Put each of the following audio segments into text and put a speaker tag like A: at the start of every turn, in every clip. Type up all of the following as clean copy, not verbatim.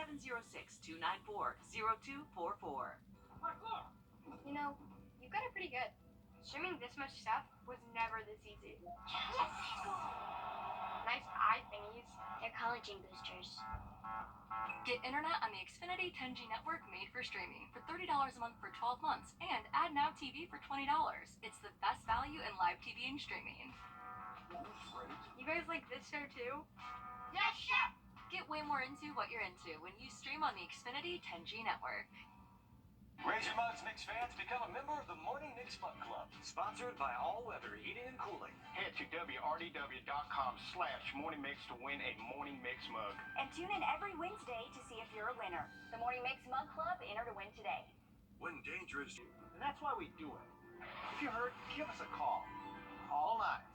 A: 706-294-0244.
B: You know, you got it pretty good. Streaming this much stuff was never this easy. Nice eye thingies.
C: They're collagen boosters.
D: Get internet on the Xfinity 10G network made for streaming for $30 a month for 12 months and Add Now TV for $20. It's the best value in live TV and streaming.
B: You guys like this show too?
D: Yes, chef! Get way more into what you're into when you stream on the Xfinity 10G network.
E: Raise your mugs, Knicks fans. Become a member of the Morning Knicks Mug Club. Sponsored by All Weather Heating and Cooling.
F: Head to WRDW.com/morningmix to win a Morning Mix mug.
G: And tune in every Wednesday to see if you're a winner. The Morning Mix Mug Club, enter to win today.
E: When dangerous.
F: And that's why we do it. If you hurt, give us a call. All night.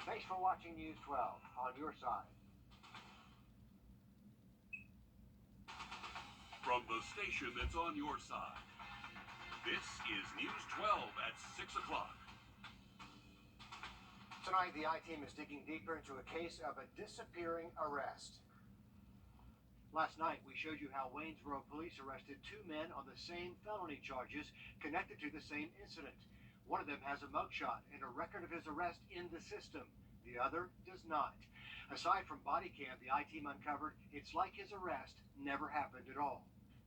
F: Thanks for watching News 12 on your side.
H: From the station that's on your side, this is News 12 at 6 o'clock.
F: Tonight, the I-Team is digging deeper into a case of a disappearing arrest. Last night, we showed you how Waynesboro police arrested two men on the same felony charges connected to the same incident. One of them has a mugshot and a record of his arrest in the system. The other does not. Aside from body cam, the I-Team uncovered it's like his arrest never happened at all.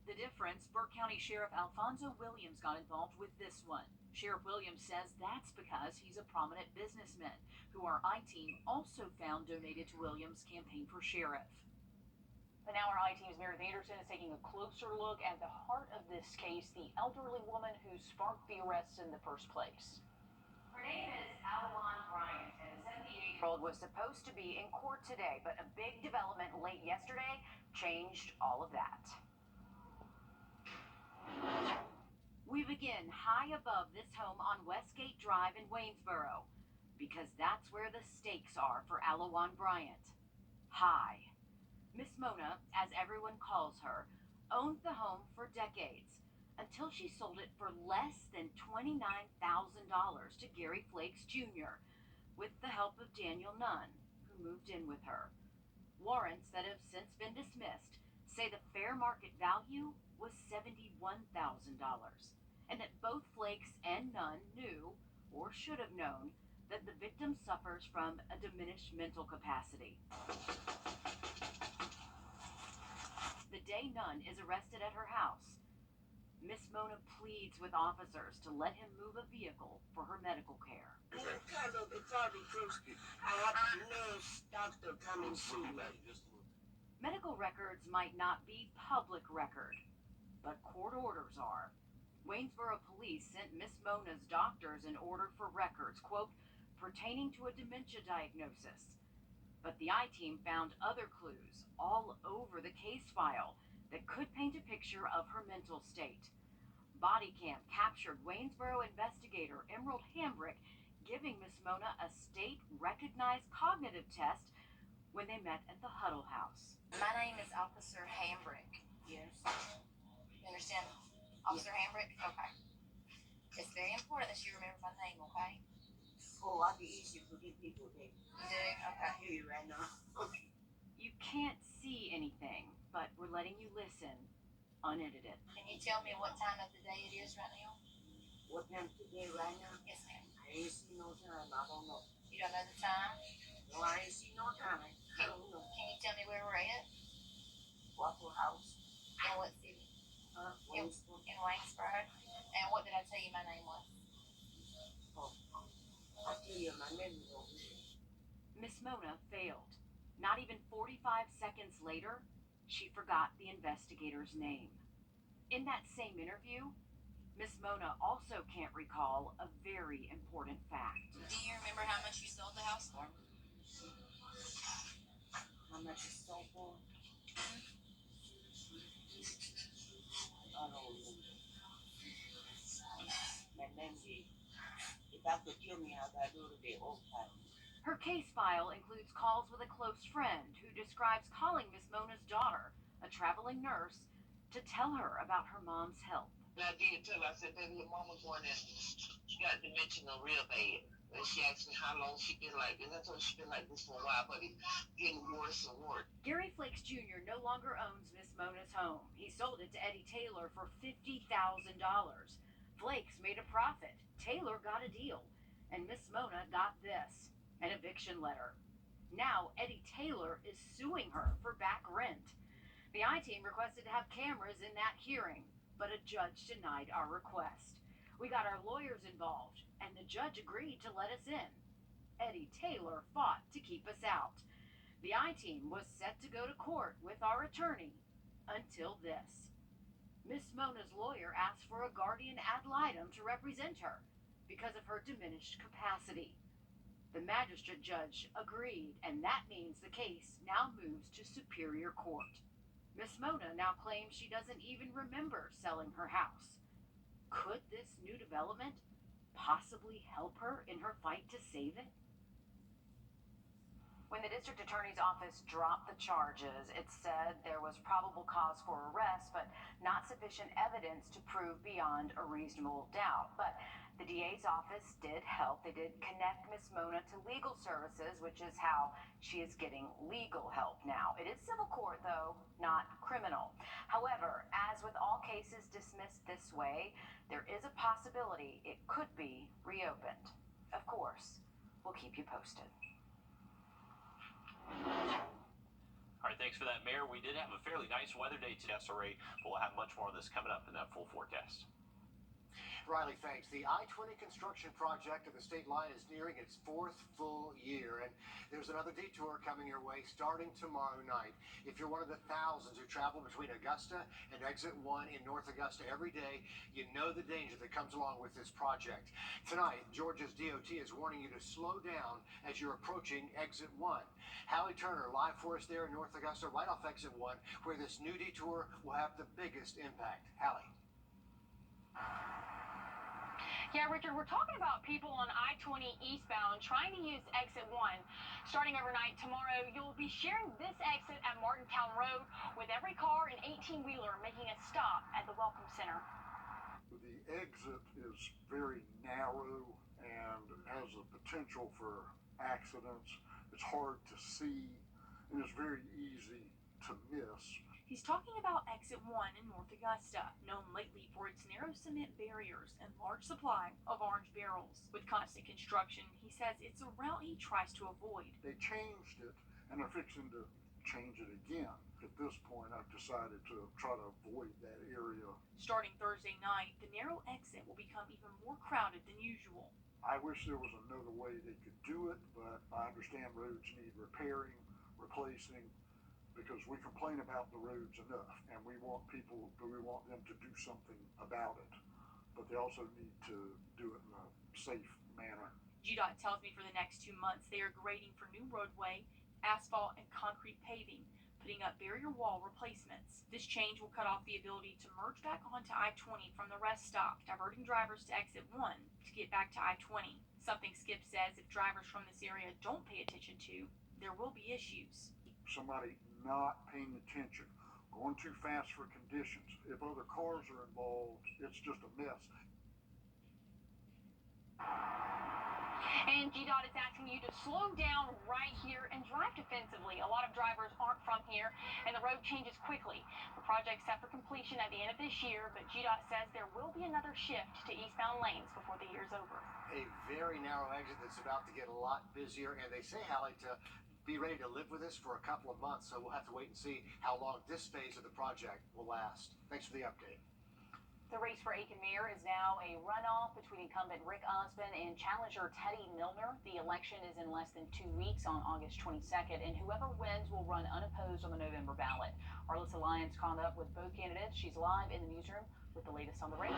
A: The difference, Burke County Sheriff Alfonso Williams got involved with this one. Sheriff Williams says that's because he's a prominent businessman who our I-Team also found donated to Williams' campaign for sheriff.
I: But now our I-Team's Meredith Anderson is taking a closer look at the heart of this case, the elderly woman who sparked the arrests in the first place.
G: Her name is Alwan Bryant, and the 78-year-old was supposed to be in court today, but a big development late yesterday changed all of that.
A: We begin high above this home on Westgate Drive in Waynesboro, because that's where the stakes are for Alwan Bryant. High. Miss Mona, as everyone calls her, owned the home for decades, until she sold it for less than $29,000 to Gary Flakes Jr., with the help of Daniel Nunn, who moved in with her. Warrants that have since been dismissed say the fair market value was $71,000, and that both Flakes and Nunn knew, or should have known, that the victim suffers from a diminished mental capacity. The day Nunn is arrested at her house, Miss Mona pleads with officers to let him move a vehicle for her medical care. Medical records might not be public record, but court orders are. Waynesboro police sent Miss Mona's doctors an order for records, quote, pertaining to a dementia diagnosis. But the I-Team found other clues all over the case file that could paint a picture of her mental state. Body cam captured Waynesboro investigator Emerald Hambrick giving Miss Mona a state-recognized cognitive test when they met at the Huddle House.
J: My name is Officer Hambrick.
G: Yes.
J: You understand? Officer Hambrick? Okay. It's very important that you remember my name, okay?
G: Oh, I'll be easy to get people there.
J: You do? Okay.
G: I hear you right now. Okay.
A: You can't see anything, but we're letting you listen, unedited.
J: Can you tell me what time of the day it is right now?
G: What time today right now?
J: Yes, ma'am.
G: I ain't see no time. I don't know.
J: You don't know the time?
G: No, I ain't see no time. I don't know.
J: Can you tell me where we're at?
G: Waffle House.
J: In what city?
G: Waynesboro.
J: In Waynesboro. And what did I tell you my name was?
G: Oh, I'll tell you my name is over here.
A: Miss Mona failed. Not even 45 seconds later, she forgot the investigator's name. In that same interview, Miss Mona also can't recall a very important fact.
J: Do you remember how much you sold the house for?
G: How much is sold for? I don't remember. And then if I could tell me how I do it, they overtime.
A: Her case file includes calls with a close friend who describes calling Miss Mona's daughter, a traveling nurse, to tell her about her mom's health.
K: And I did tell her, I said, baby, your mama's one that she got dementia real bad. And she asked me how long she been like this. I told her she been like this for a while, but it's getting worse and worse.
A: Gary Flakes Jr. no longer owns Miss Mona's home. He sold it to Eddie Taylor for $50,000. Flakes made a profit. Taylor got a deal. And Miss Mona got this, an eviction letter. Now Eddie Taylor is suing her for back rent. The I-Team requested to have cameras in that hearing, but a judge denied our request. We got our lawyers involved, and the judge agreed to let us in. Eddie Taylor fought to keep us out. The I-Team was set to go to court with our attorney until this. Miss Mona's lawyer asked for a guardian ad litem to represent her because of her diminished capacity. The magistrate judge agreed, and that means the case now moves to Superior Court. Miss Mona now claims she doesn't even remember selling her house. Could this new development possibly help her in her fight to save it?
G: When the district attorney's office dropped the charges, it said there was probable cause for arrest, but not sufficient evidence to prove beyond a reasonable doubt. But the DA's office did help. They did connect Miss Mona to legal services, which is how she is getting legal help now. It is civil court, though, not criminal. However, as with all cases dismissed this way, there is a possibility it could be reopened. Of course, we'll keep you posted.
E: All right, thanks for that, Mayor. We did have a fairly nice weather day today, SRA, but we'll have much more of this coming up in that full forecast.
F: Riley, thanks. The I-20 construction project of the state line is nearing its 4th full year, and there's another detour coming your way starting tomorrow night. If you're one of the thousands who travel between Augusta and Exit 1 in North Augusta every day, you know the danger that comes along with this project. Tonight, Georgia's DOT is warning you to slow down as you're approaching Exit 1. Hallie Turner, live for us there in North Augusta, right off Exit 1, where this new detour will have the biggest impact. Hallie.
B: Yeah, Richard, we're talking about people on I-20 eastbound trying to use exit 1. Starting overnight tomorrow, you'll be sharing this exit at Martintown Road with every car and 18-wheeler making a stop at the Welcome Center.
L: The exit is very narrow and has a potential for accidents. It's hard to see and it's very easy to miss.
M: He's talking about Exit 1 in North Augusta, known lately for its narrow cement barriers and large supply of orange barrels. With constant construction, he says it's a route he tries to avoid.
L: They changed it, and they're fixing to change it again. At this point, I've decided to try to avoid that area.
M: Starting Thursday night, the narrow exit will become even more crowded than usual.
L: I wish there was another way they could do it, but I understand roads need repairing, replacing, because we complain about the roads enough, and we want them to do something about it, but they also need to do it in a safe manner.
M: GDOT tells me for the next 2 months they are grading for new roadway, asphalt, and concrete paving, putting up barrier wall replacements. This change will cut off the ability to merge back onto I-20 from the rest stop, diverting drivers to Exit 1 to get back to I-20. Something Skip says if drivers from this area don't pay attention to, there will be issues.
L: Somebody not paying attention, going too fast for conditions. If other cars are involved, it's just a mess.
B: And GDOT is asking you to slow down right here and drive defensively. A lot of drivers aren't from here, and the road changes quickly. The project's set for completion at the end of this year, but GDOT says there will be another shift to eastbound lanes before the year's over.
F: A very narrow exit that's about to get a lot busier, and they say, Hallie, to be ready to live with this for a couple of months, so we'll have to wait and see how long this phase of the project will last. Thanks for the update.
G: The race for Aiken Mayor is now a runoff between incumbent Rick Osmond and challenger Teddy Milner. The election is in less than 2 weeks on August 22nd, and whoever wins will run unopposed on the November ballot. Our Alyssa Lyons caught up with both candidates. She's live in the newsroom with the latest on the race.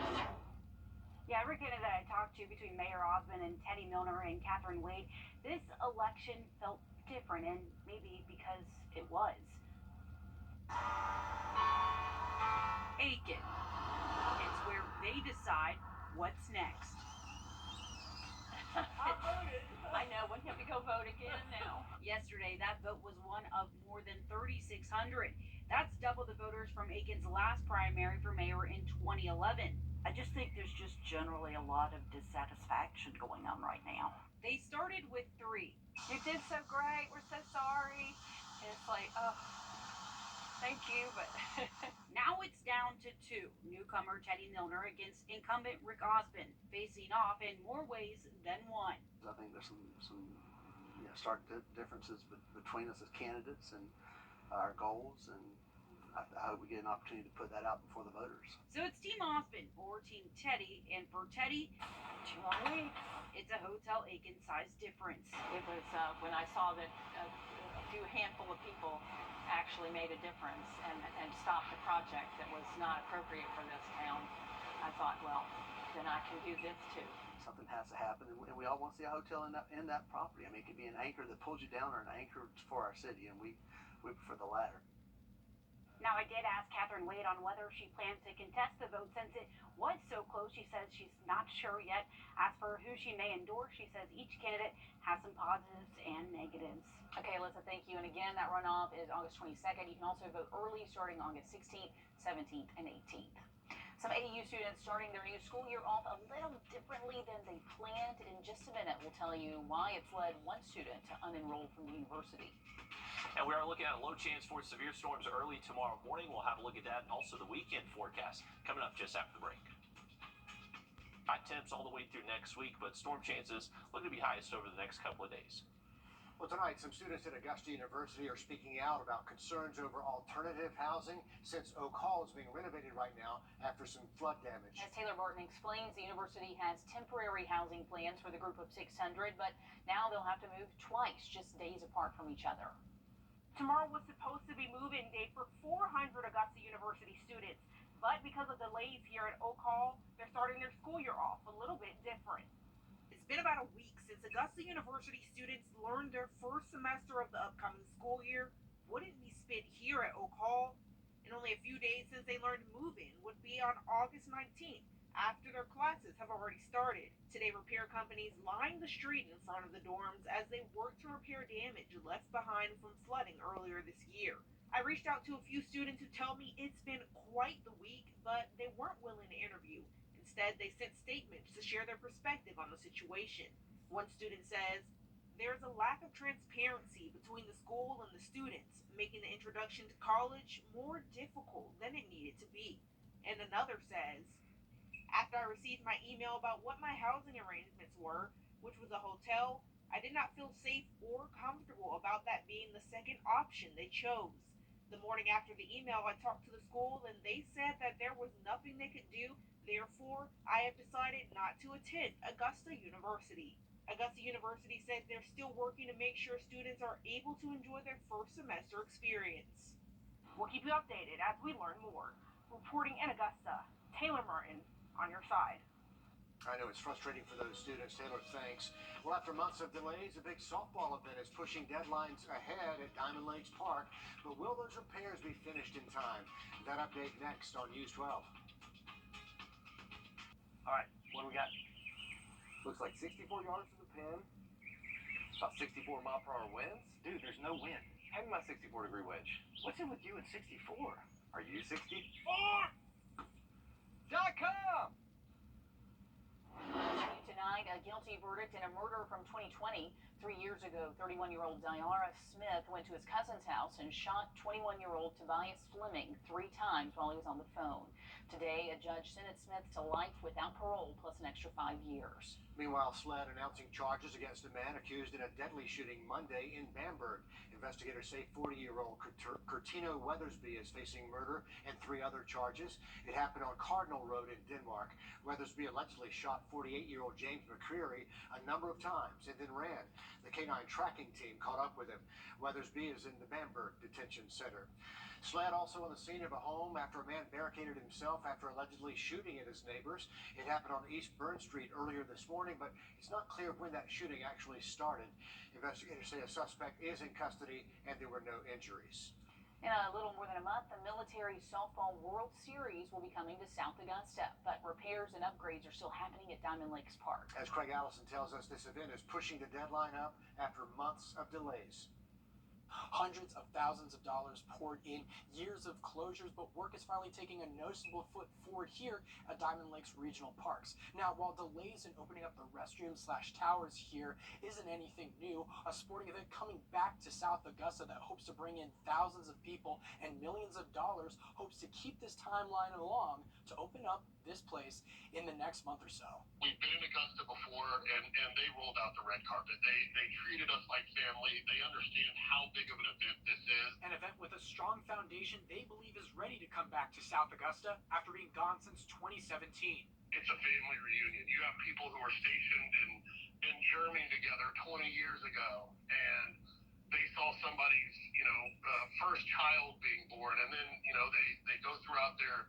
N: Yeah, every candidate I talked to between Mayor Osmond and Teddy Milner and Catherine Wade, this election felt different, and maybe because it was.
A: Aiken. It's where they decide what's next.
B: I voted. I know. When can we go vote again now?
A: Yesterday, that vote was one of more than 3,600. That's double the voters from Aiken's last primary for mayor in 2011.
N: I just think there's just generally a lot of dissatisfaction going on right now.
G: They started with 3.
B: You did so great. We're so sorry. And it's like, oh, thank you, but
G: Now it's down to 2. Newcomer Teddy Milner against incumbent Rick Osmond, facing off in more ways than one.
O: I think there's some stark differences between us as candidates and our goals, and I hope we get an opportunity to put that out before the voters.
G: So it's Team Osmond or Team Teddy, and for Teddy,
B: 2 long weeks.
G: it's a Hotel Aiken size difference.
B: It was when I saw that a handful of people actually made a difference and stopped a project that was not appropriate for this town. I thought, well, then I can do this too.
O: Something has to happen, and we all want to see a hotel in that property. I mean, it could be an anchor that pulls you down or an anchor for our city, and we prefer the latter.
N: Now, I did ask Catherine Wade on whether she plans to contest the vote since it was so close. She says she's not sure yet. As for who she may endorse, she says each candidate has some positives and negatives.
I: Okay, Alyssa, thank you. And again, that runoff is August 22nd. You can also vote early starting August 16th, 17th, and 18th. Some AU students starting their new school year off a little differently than they planned. In just a minute, we'll tell you why it's led one student to unenroll from the university.
E: And we are looking at a low chance for severe storms early tomorrow morning. We'll have a look at that and also the weekend forecast coming up just after the break. Hot temps all the way through next week, but storm chances look to be highest over the next couple of days.
F: Well, tonight, some students at Augusta University are speaking out about concerns over alternative housing since Oak Hall is being renovated right now after some flood damage.
I: As Taylor Barton explains, the university has temporary housing plans for the group of 600, but now they'll have to move twice, just days apart from each other.
M: Tomorrow was supposed to be move-in day for 400 Augusta University students, but because of delays here at Oak Hall, they're starting their school year off a little bit different. It's been about a week since Augusta University students learned their first semester of the upcoming school year wouldn't be spent here at Oak Hall, and only a few days since they learned move-in would be on August 19th, after their classes have already started. Today, repair companies lined the street in front of the dorms as they work to repair damage left behind from flooding earlier this year. I reached out to a few students who tell me it's been quite the week, but they weren't willing to interview. Instead, they sent statements to share their perspective on the situation. One student says, "There's a lack of transparency between the school and the students, making the introduction to college more difficult than it needed to be." And another says, "After I received my email about what my housing arrangements were, which was a hotel, I did not feel safe or comfortable about that being the second option they chose. The morning after the email, I talked to the school and they said that there was nothing they could do. Therefore, I have decided not to attend Augusta University." Augusta University says they're still working to make sure students are able to enjoy their first semester experience. We'll keep you updated as we learn more. Reporting in Augusta, Taylor Martin on your side.
F: I know it's frustrating for those students. Taylor, thanks. Well, after months of delays, a big softball event is pushing deadlines ahead at Diamond Lakes Park. But will those repairs be finished in time? That update next on News 12.
O: All right, what do we got? Looks like 64 yards to the pin. About 64 mile/hour winds. Dude, there's no wind. Hand me my 64-degree wedge. What's in with you and 64? Are you 64.com?
I: Tonight, a guilty verdict in a murder from 2020. 3 years ago, 31-year-old Diara Smith went to his cousin's house and shot 21-year-old Tobias Fleming 3 times while he was on the phone. Today, a judge sentenced Smith to life without parole plus an extra 5 years.
F: Meanwhile, SLED announcing charges against a man accused in a deadly shooting Monday in Bamberg. Investigators say 40-year-old Curtino Weathersby is facing murder and 3 other charges. It happened on Cardinal Road in Denmark. Weathersby allegedly shot 48-year-old James McCreary a number of times and then ran. The K9 tracking team caught up with him. Weathersby is in the Bamberg Detention Center. SLED also on the scene of a home after a man barricaded himself after allegedly shooting at his neighbors. It happened on East Burn Street earlier this morning, but it's not clear when that shooting actually started. Investigators say a suspect is in custody and there were no injuries.
I: In a little more than a month, the Military Softball World Series will be coming to South Augusta, but repairs and upgrades are still happening at Diamond Lakes Park.
F: As Craig Allison tells us, this event is pushing the deadline up after months of delays.
P: Hundreds of thousands of dollars poured in, years of closures, but work is finally taking a noticeable foot forward here at Diamond Lakes Regional Parks. Now, while delays in opening up the restrooms/towers here isn't anything new, a sporting event coming back to South Augusta that hopes to bring in thousands of people and millions of dollars hopes to keep this timeline along to open up this place in the next month or so.
K: We've been in Augusta before, and they rolled out the red carpet. They treated us like family. They understand how big of an event this is.
P: An event with a strong foundation they believe is ready to come back to South Augusta after being gone since 2017.
K: It's a family reunion. You have people who are stationed in Germany together 20 years ago, and they saw somebody's, first child being born, and then, they go throughout their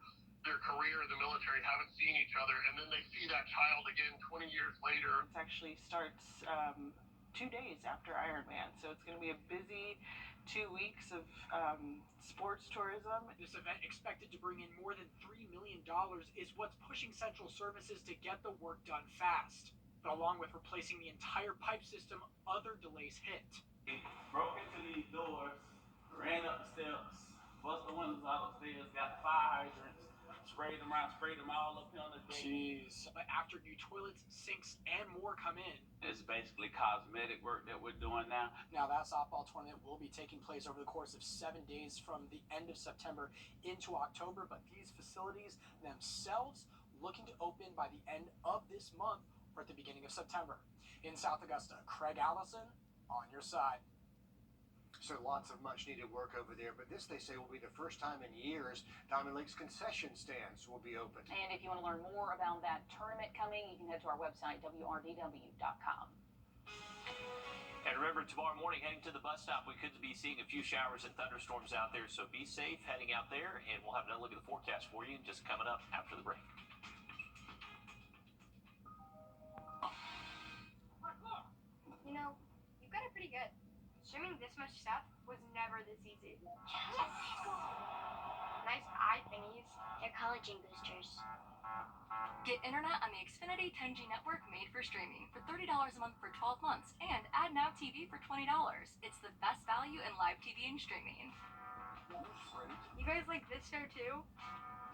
K: career in the military, haven't seen each other, and then they see that child again 20 years later.
Q: It actually starts 2 days after Ironman, so it's going to be a busy 2 weeks of sports tourism.
P: This event, expected to bring in more than $3 million, is what's pushing Central Services to get the work done fast. But along with replacing the entire pipe system, other delays hit.
R: Broke into these doors, ran up the steps, busted the windows out of the stairs, got the fire hydrants, sprayed them all up here on the deck.
P: Jeez. But after new toilets, sinks, and more come in,
R: It's basically cosmetic work that we're doing now.
P: Now that softball tournament will be taking place over the course of 7 days from the end of September into October, but these facilities themselves looking to open by the end of this month or at the beginning of September. In South Augusta, Craig Allison, on your side.
F: So lots of much needed work over there, but this, they say, will be the first time in years Diamond Lakes concession stands will be open.
I: And if you want to learn more about that tournament coming, you can head to our website, wrdw.com.
E: And remember, tomorrow morning, heading to the bus stop, we could be seeing a few showers and thunderstorms out there, so be safe heading out there, and we'll have another look at the forecast for you just coming up after the break.
J: You've got it pretty good. Streaming this much stuff was never this easy. Nice eye thingies.
C: They're collagen boosters.
D: Get internet on the Xfinity 10G network made for streaming for $30 a month for 12 months and add Now TV for $20. It's the best value in live TV and streaming.
J: You guys like this show too?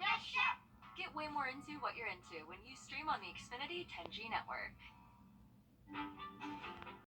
D: Yes, chef! Get way more into what you're into when you stream on the Xfinity 10G network.